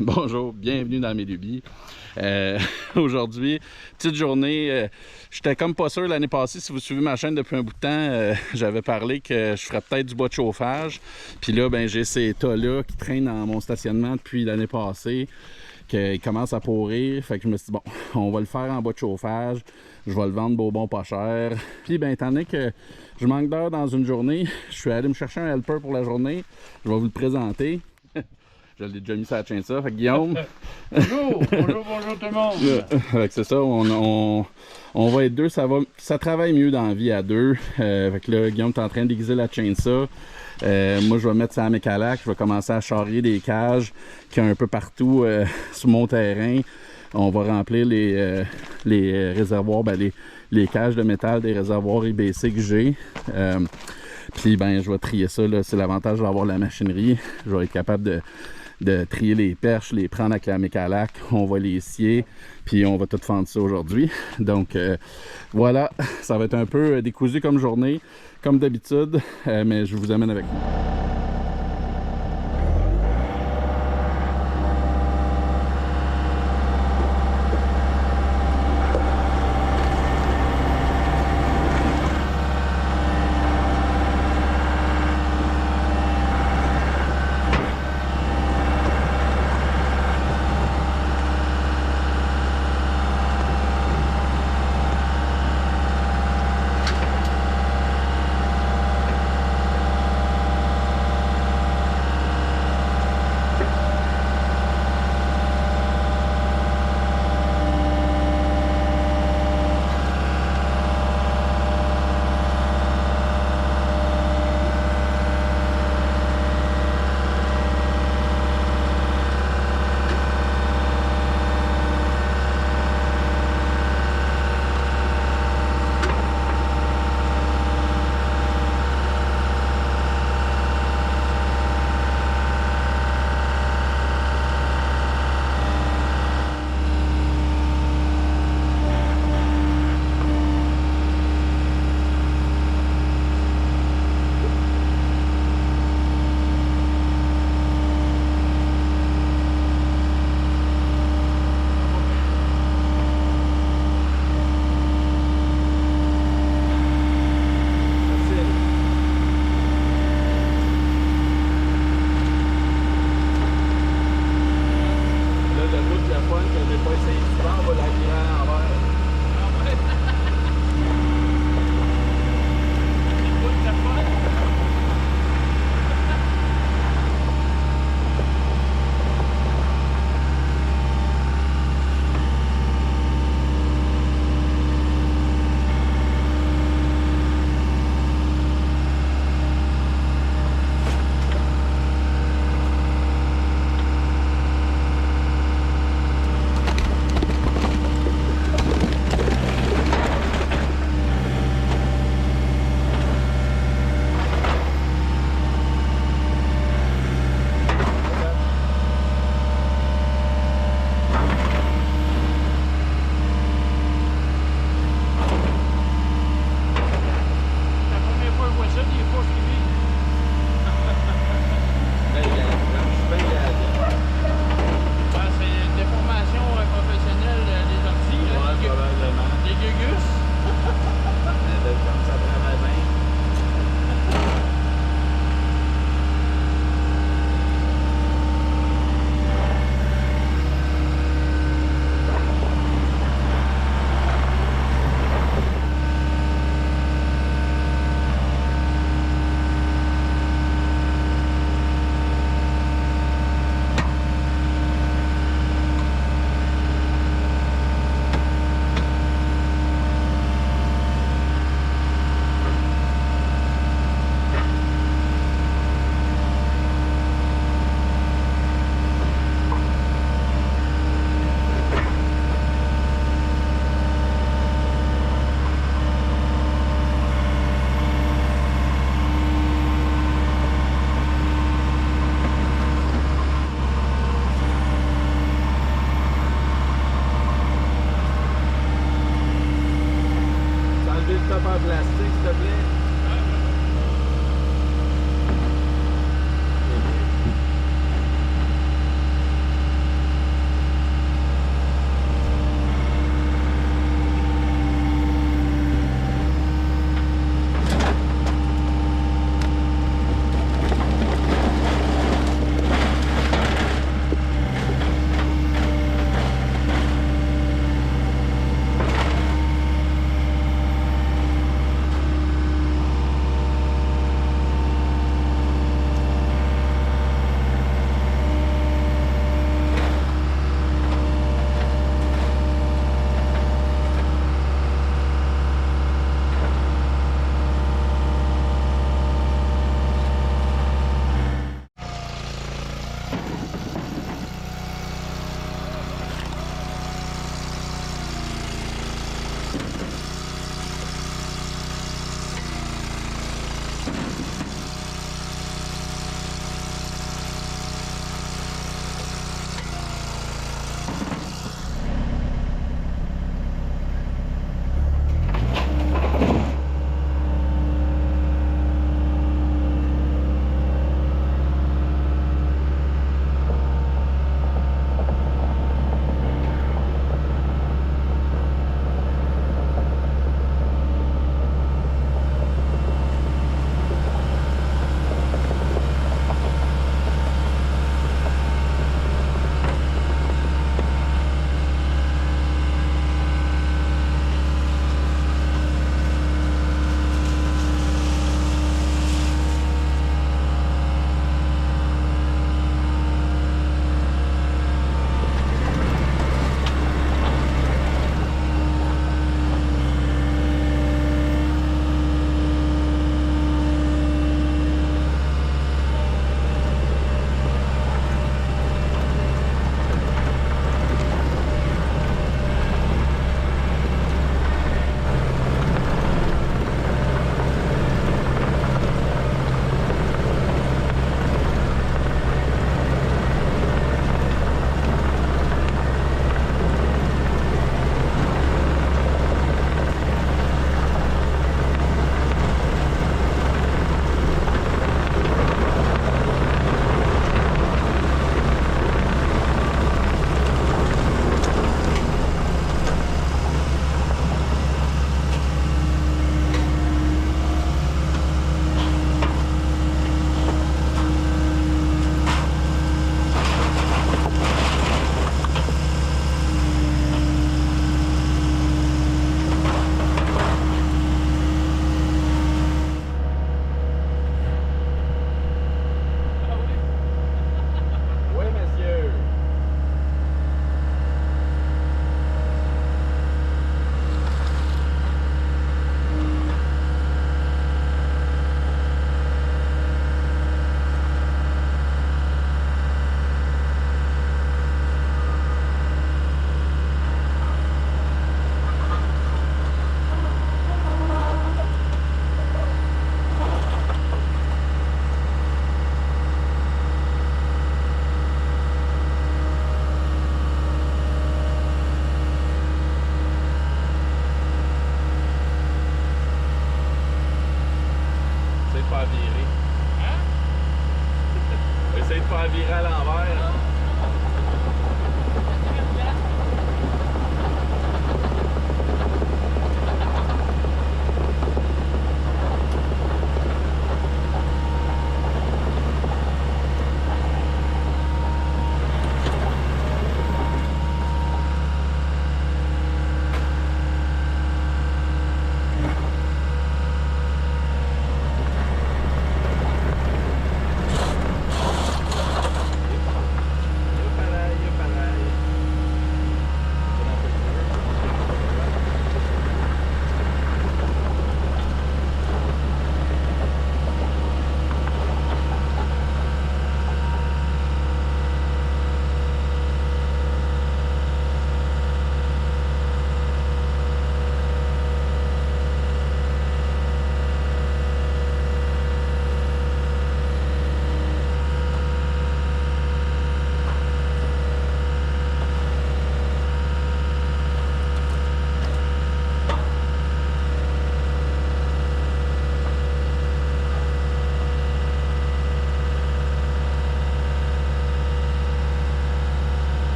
Bonjour, bienvenue dans mes lubies. Aujourd'hui, petite journée. J'étais comme pas sûr l'année passée, si vous suivez ma chaîne depuis un bout de temps, j'avais parlé que je ferais peut-être du bois de chauffage. Puis là, ben, j'ai ces tas-là qui traînent dans mon stationnement depuis l'année passée, qu'ils commencent à pourrir. Fait que je me suis dit, bon, on va le faire en bois de chauffage. Je vais le vendre bon pas cher. Puis, ben, étant donné que je manque d'heures dans une journée, je suis allé me chercher un helper pour la journée. Je vais vous le présenter. Je l'ai déjà mis sur la chaîne ça. Fait que Guillaume. Bonjour tout le monde. C'est ça, on va être deux, ça travaille mieux dans la vie à deux. Fait que là, Guillaume est en train d'aiguiser la chaîne ça. Moi, je vais mettre ça à mes calacs, je vais commencer à charrier des cages qu'il y a un peu partout sur mon terrain. On va remplir les réservoirs, ben, les cages de métal des réservoirs IBC que j'ai. Puis ben, je vais trier ça, c'est l'avantage d'avoir la machinerie. Je vais être capable de trier les perches, les prendre avec la mécalac, on va les scier, puis on va tout fendre ça aujourd'hui. Donc voilà, ça va être un peu décousu comme journée, comme d'habitude, mais je vous amène avec moi.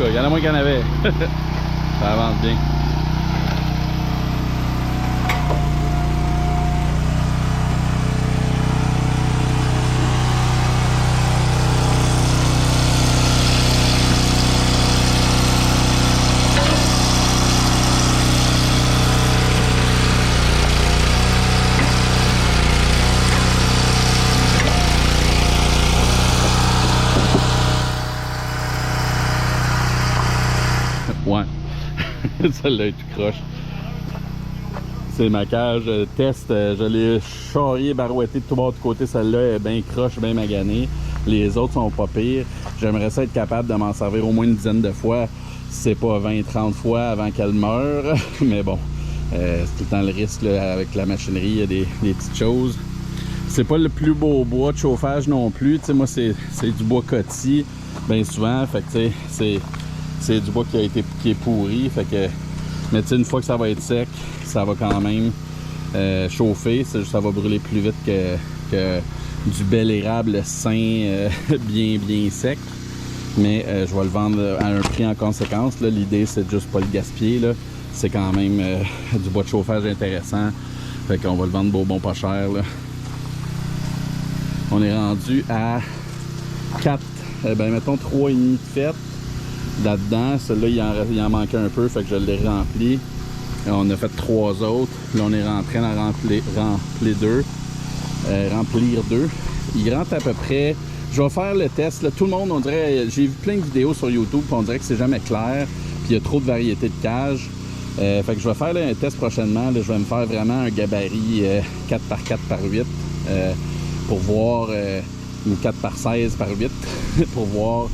tout cas, il y en a moins qu'il y en avait. Ça avance bien. Ouais, celle-là est tout croche. C'est ma cage test. Je l'ai charrié, barouetté de tout bord de côté. Celle-là est bien croche, bien maganée. Les autres sont pas pires. J'aimerais ça être capable de m'en servir au moins une dizaine de fois. Si c'est pas 20-30 fois avant qu'elle meure. Mais bon, c'est tout le temps le risque là, avec la machinerie. Il y a des petites choses. C'est pas le plus beau bois de chauffage non plus. T'sais, moi, c'est du bois coty, bien souvent. Fait que c'est du bois qui est pourri. Fait que, mais une fois que ça va être sec, ça va quand même chauffer. Ça va brûler plus vite que du bel érable sain, bien sec. Mais je vais le vendre à un prix en conséquence. L'idée, c'est juste pas le gaspiller. C'est quand même du bois de chauffage intéressant. Fait qu'on va le vendre bon pas cher. Là. On est rendu à 4, mettons 3,5 de fête là-dedans. Celui-là, il en manquait un peu, fait que je l'ai rempli. On a fait 3 autres. Là, on est rentré à remplir 2. Il rentre à peu près... Je vais faire le test. Là. Tout le monde, on dirait... J'ai vu plein de vidéos sur YouTube, puis on dirait que c'est jamais clair. Puis il y a trop de variétés de cages. Fait que je vais faire là, un test prochainement. Là, je vais me faire vraiment un gabarit 4x4x8. Pour voir, ou 4x16 par 8, pour voir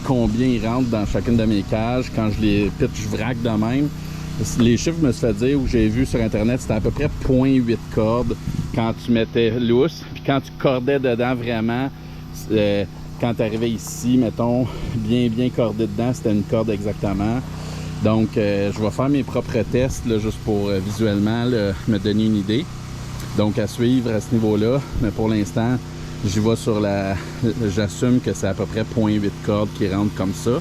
combien ils rentrent dans chacune de mes cages. Quand je les pitch vrac de même, les chiffres me sont fait dire, où j'ai vu sur internet, c'était à peu près 0.8 cordes quand tu mettais lousse, puis quand tu cordais dedans vraiment, quand tu arrivais ici, mettons, bien cordé dedans, c'était une corde exactement. Donc je vais faire mes propres tests là, juste pour visuellement là, me donner une idée. Donc à suivre à ce niveau-là, mais pour l'instant, j'y vais sur j'assume que c'est à peu près 0.8 cordes qui rentrent comme ça,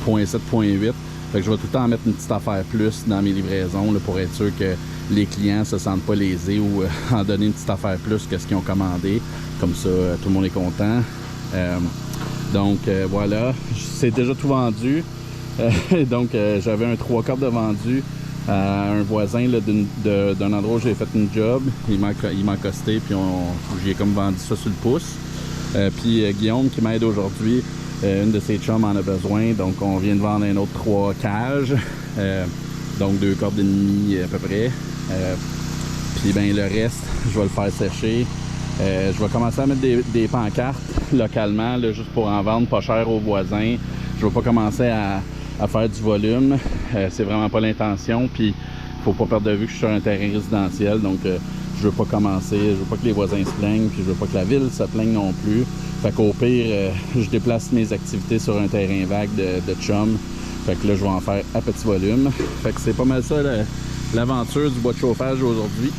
0.7, 0.8. Fait que je vais tout le temps mettre une petite affaire plus dans mes livraisons là, pour être sûr que les clients se sentent pas lésés ou en donner une petite affaire plus que ce qu'ils ont commandé. Comme ça, tout le monde est content. Donc voilà, c'est déjà tout vendu. Donc j'avais un 3 cordes de vendu à un voisin là, d'un endroit où j'ai fait une job. Il m'a accosté, puis j'ai comme vendu ça sur le pouce. Puis Guillaume qui m'aide aujourd'hui, une de ses chums en a besoin, donc on vient de vendre un autre 3 cages, donc 2 cordes et demie à peu près. Puis ben le reste, je vais le faire sécher. Je vais commencer à mettre des pancartes localement, là, juste pour en vendre pas cher aux voisins. Je vais pas commencer à faire du volume, c'est vraiment pas l'intention, puis faut pas perdre de vue que je suis sur un terrain résidentiel, donc je veux pas commencer, je veux pas que les voisins se plaignent, puis je veux pas que la ville se plaigne non plus. Fait qu'au pire, je déplace mes activités sur un terrain vague de chum, fait que là je vais en faire à petit volume. Fait que c'est pas mal ça l'aventure du bois de chauffage aujourd'hui.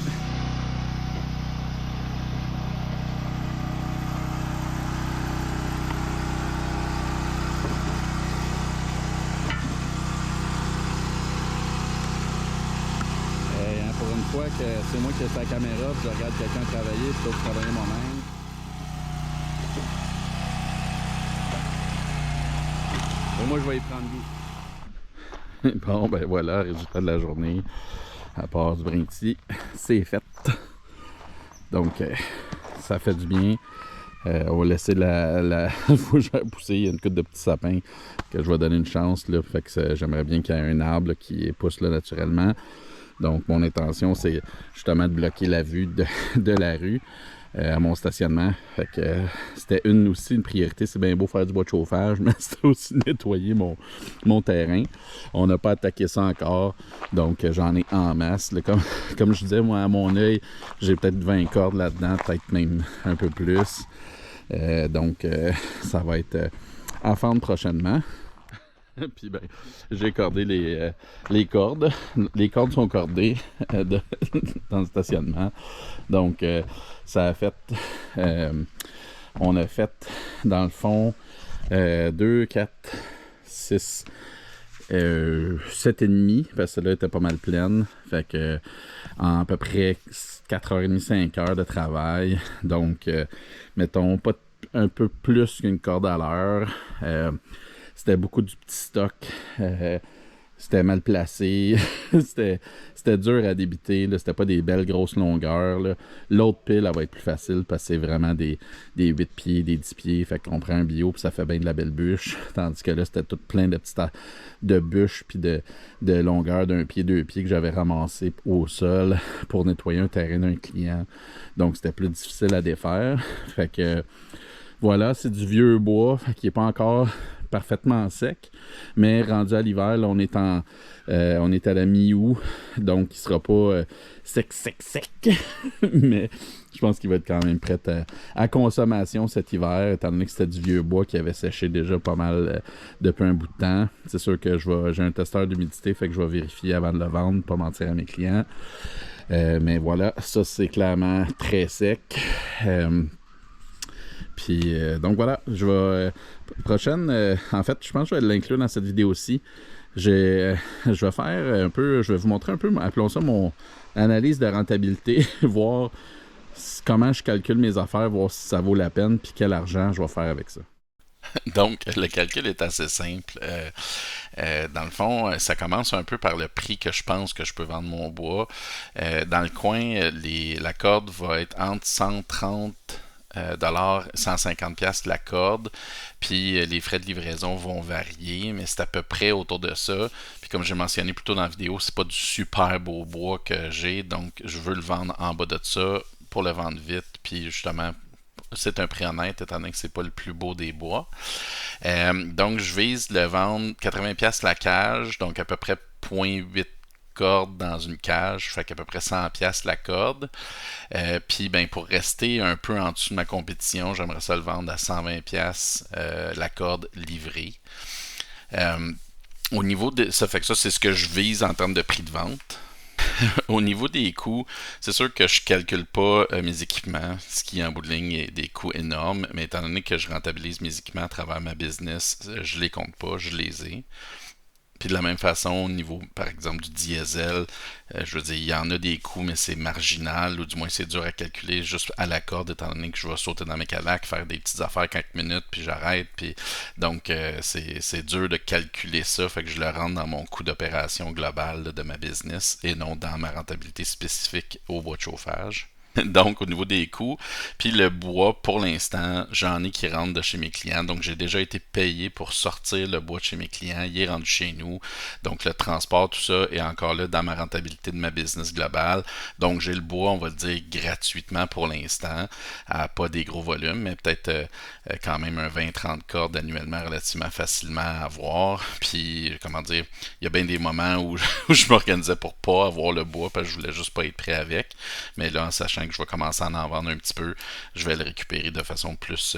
Pour une fois que c'est moi qui ai sa caméra, puis je regarde quelqu'un travailler, je peux travailler moi-même. Et moi, je vais y prendre goût. Bon, ben voilà, résultat de la journée. À part du brinti, c'est fait. Donc, ça fait du bien. On va laisser la fougère pousser. Il y a une coupe de petits sapins que je vais donner une chance. Là, fait que j'aimerais bien qu'il y ait un arbre là, qui pousse là, naturellement. Donc, mon intention, c'est justement de bloquer la vue de la rue à mon stationnement. Fait que c'était aussi une priorité. C'est bien beau faire du bois de chauffage, mais c'était aussi de nettoyer mon terrain. On n'a pas attaqué ça encore, donc j'en ai en masse. Là, comme je disais, moi, à mon œil, j'ai peut-être 20 cordes là-dedans, peut-être même un peu plus. Donc, ça va être à fendre prochainement. Puis ben, j'ai cordé les cordes. Les cordes sont cordées dans le stationnement. Donc, ça a fait... on a fait, dans le fond, 2, 4, 6, 7h30, parce que celle-là était pas mal pleine. Fait que en à peu près 4h30, 5 heures de travail. Donc, mettons, pas un peu plus qu'une corde à l'heure. C'était beaucoup du petit stock. C'était mal placé. c'était dur à débiter. Là. C'était pas des belles grosses longueurs. Là. L'autre pile, elle va être plus facile parce que c'est vraiment des 8 pieds, des 10 pieds. Fait qu'on prend un bio puis ça fait bien de la belle bûche. Tandis que là, c'était tout plein de petites de bûches puis de longueur d'un pied, 2 pieds que j'avais ramassé au sol pour nettoyer un terrain d'un client. Donc, c'était plus difficile à défaire. Fait que voilà, c'est du vieux bois qui n'est pas encore parfaitement sec, mais rendu à l'hiver, là, on est à la mi-août, donc il sera pas sec, mais je pense qu'il va être quand même prêt à consommation cet hiver, étant donné que c'était du vieux bois qui avait séché déjà pas mal depuis un bout de temps. C'est sûr que j'ai un testeur d'humidité, fait que je vais vérifier avant de le vendre, pas mentir à mes clients. Mais voilà, ça c'est clairement très sec. Puis, donc voilà, je vais. Prochaine, en fait, je pense que je vais l'inclure dans cette vidéo aussi. Je vais faire un peu. Je vais vous montrer un peu, appelons ça mon analyse de rentabilité, voir comment je calcule mes affaires, voir si ça vaut la peine, puis quel argent je vais faire avec ça. Donc, le calcul est assez simple. Dans le fond, ça commence un peu par le prix que je pense que je peux vendre mon bois. Dans le coin, la corde va être entre 130 $150 la corde, puis les frais de livraison vont varier, mais c'est à peu près autour de ça. Puis comme j'ai mentionné plus tôt dans la vidéo, c'est pas du super beau bois que j'ai, donc je veux le vendre en bas de ça pour le vendre vite, puis justement c'est un prix honnête étant donné que c'est pas le plus beau des bois. Donc je vise le vendre 80$ la cage, donc à peu près 0.8 corde dans une cage, fait qu'à peu près 100$ la corde. Puis ben pour rester un peu en dessous de ma compétition, j'aimerais ça le vendre à 120$ la corde livrée. Au niveau de ça, fait que ça c'est ce que je vise en termes de prix de vente. Au niveau des coûts, c'est sûr que je calcule pas mes équipements, ce qui en bout de ligne est des coûts énormes, mais étant donné que je rentabilise mes équipements à travers ma business, je les compte pas, je les ai. Puis de la même façon, au niveau, par exemple, du diesel, je veux dire, il y en a des coûts, mais c'est marginal, ou du moins c'est dur à calculer juste à la corde, étant donné que je vais sauter dans mes calacs, faire des petites affaires quelques minutes, puis j'arrête. Puis donc, c'est dur de calculer ça, fait que je le rentre dans mon coût d'opération global là, de ma business, et non dans ma rentabilité spécifique au bois de chauffage. Donc, au niveau des coûts, puis le bois, pour l'instant, j'en ai qui rentrent de chez mes clients. Donc, j'ai déjà été payé pour sortir le bois de chez mes clients. Il est rendu chez nous. Donc, le transport, tout ça est encore là dans ma rentabilité de ma business globale. Donc, j'ai le bois, on va le dire, gratuitement pour l'instant, à pas des gros volumes, mais peut-être quand même un 20-30 cordes annuellement relativement facilement à avoir. Puis, comment dire, il y a bien des moments où je m'organisais pour pas avoir le bois parce que je voulais juste pas être prêt avec. Mais là, en sachant que je vais commencer à en vendre un petit peu, je vais le récupérer de façon plus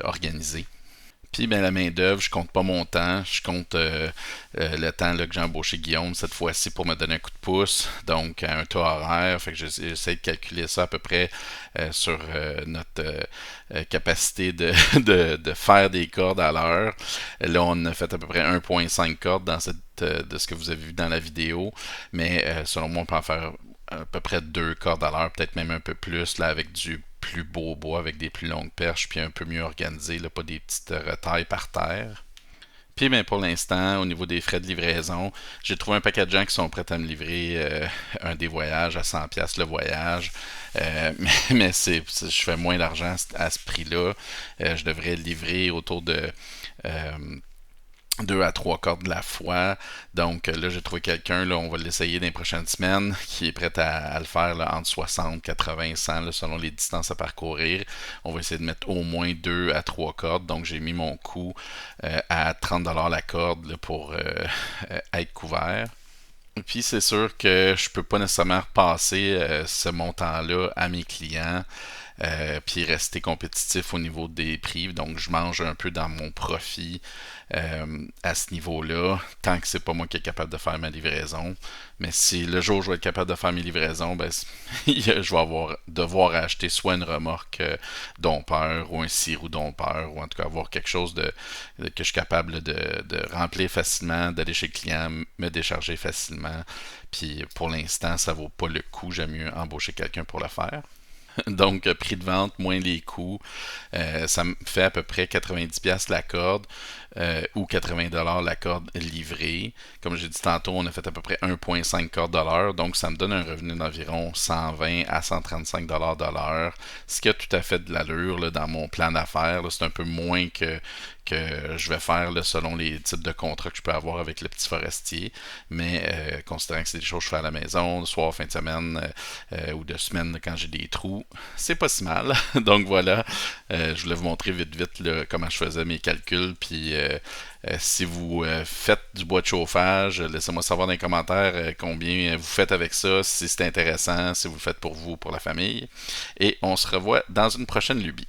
organisée. Puis ben, la main-d'œuvre, je compte pas mon temps, je compte le temps là, que j'ai embauché Guillaume cette fois-ci pour me donner un coup de pouce, donc à un taux horaire, fait que j'essaie de calculer ça à peu près sur notre capacité de faire des cordes à l'heure. Là, on a fait à peu près 1.5 cordes dans de ce que vous avez vu dans la vidéo, mais selon moi, on peut en faire à peu près 2 cordes à l'heure, peut-être même un peu plus, là, avec du plus beau bois, avec des plus longues perches, puis un peu mieux organisé, là, pas des petites retailles par terre. Puis ben, pour l'instant, au niveau des frais de livraison, j'ai trouvé un paquet de gens qui sont prêts à me livrer un des voyages à 100$ le voyage. Mais je fais moins d'argent à ce prix-là. Je devrais livrer autour de 2 à 3 cordes de la fois. Donc là, j'ai trouvé quelqu'un, là, on va l'essayer dans les prochaines semaines, qui est prêt à le faire là, entre 60, 80, 100, là, selon les distances à parcourir. On va essayer de mettre au moins 2 à 3 cordes. Donc j'ai mis mon coût à 30$ la corde là, pour être couvert. Puis c'est sûr que je peux pas nécessairement repasser ce montant-là à mes clients. puis rester compétitif au niveau des prix. Donc, je mange un peu dans mon profit à ce niveau-là, tant que c'est pas moi qui est capable de faire ma livraison. Mais si le jour où je vais être capable de faire mes livraisons, ben, je vais devoir acheter soit une remorque dompeur ou un sirop dompeur, ou en tout cas avoir quelque chose que je suis capable de remplir facilement, d'aller chez le client, me décharger facilement. Puis pour l'instant, ça vaut pas le coup. J'aime mieux embaucher quelqu'un pour le faire. Donc, prix de vente moins les coûts, ça me fait à peu près 90$ la corde ou 80$ la corde livrée. Comme j'ai dit tantôt, on a fait à peu près 1,5 cordes de l'heure, donc ça me donne un revenu d'environ 120 à 135$ de l'heure, ce qui a tout à fait de l'allure là, dans mon plan d'affaires. C'est un peu moins que je vais faire là, selon les types de contrats que je peux avoir avec le petit forestier, mais considérant que c'est des choses que je fais à la maison, le soir, fin de semaine ou de semaine quand j'ai des trous, c'est pas si mal. Donc voilà, je voulais vous montrer vite là, comment je faisais mes calculs, puis si vous faites du bois de chauffage, laissez-moi savoir dans les commentaires combien vous faites avec ça, si c'est intéressant, si vous le faites pour vous ou pour la famille, et on se revoit dans une prochaine lubie.